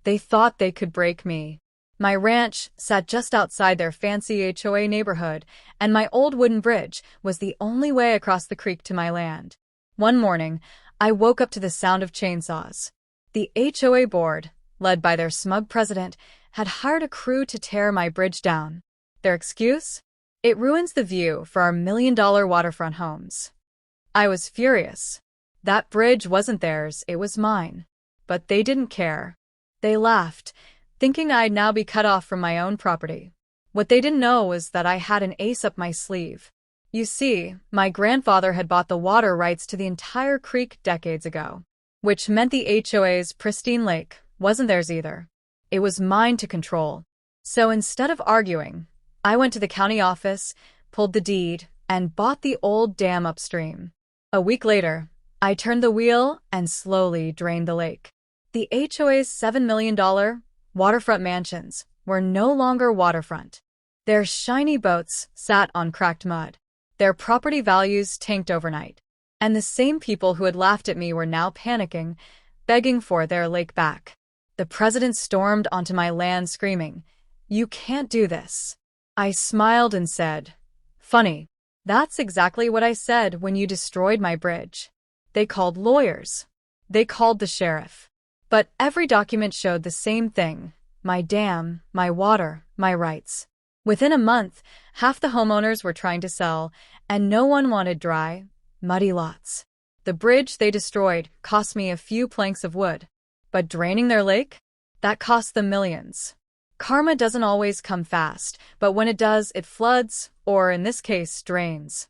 They thought they could break me. My ranch sat just outside their fancy HOA neighborhood, and my old wooden bridge was the only way across the creek to my land. One morning, I woke up to the sound of chainsaws. The HOA board, led by their smug president, had hired a crew to tear my bridge down. Their excuse? It ruins the view for our million-dollar waterfront homes. I was furious. That bridge wasn't theirs, it was mine. But they didn't care. They laughed, thinking I'd now be cut off from my own property. What they didn't know was that I had an ace up my sleeve. You see, my grandfather had bought the water rights to the entire creek decades ago, which meant the HOA's pristine lake wasn't theirs either. It was mine to control. So instead of arguing, I went to the county office, pulled the deed, and bought the old dam upstream. A week later, I turned the wheel and slowly drained the lake. The HOA's $7 million waterfront mansions were no longer waterfront. Their shiny boats sat on cracked mud. Their property values tanked overnight. And the same people who had laughed at me were now panicking, begging for their lake back. The president stormed onto my land screaming, "You can't do this." I smiled and said, "Funny. That's exactly what I said when you destroyed my bridge." They called lawyers. They called the sheriff. But every document showed the same thing: my dam, my water, my rights. Within a month, half the homeowners were trying to sell, and no one wanted dry, muddy lots. The bridge they destroyed cost me a few planks of wood. But draining their lake? That cost them millions. Karma doesn't always come fast, but when it does, it floods, or in this case, drains.